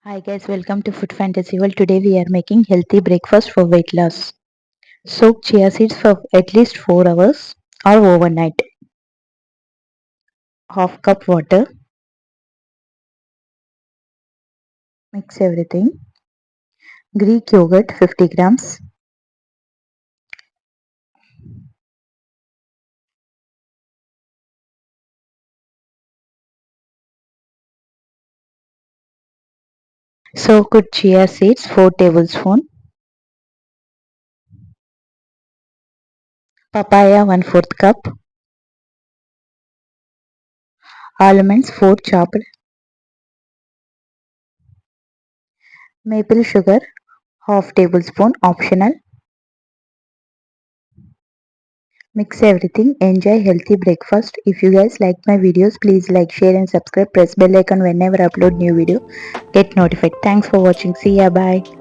Hi guys, welcome to Food Fantasy World. Today we are making healthy breakfast for weight loss. Soak chia seeds for at least 4 hours or overnight. Half cup water. Mix everything. Greek yogurt 50 grams. Soaked chia seeds 4 tablespoons. Papaya 1/4 cup. Almonds 4 chopped. Maple sugar half tablespoon optional. Mix everything. Enjoy healthy breakfast. If you guys like my videos, please like, share and subscribe. Press bell icon whenever I upload new video. Get notified. Thanks for watching. See ya. Bye.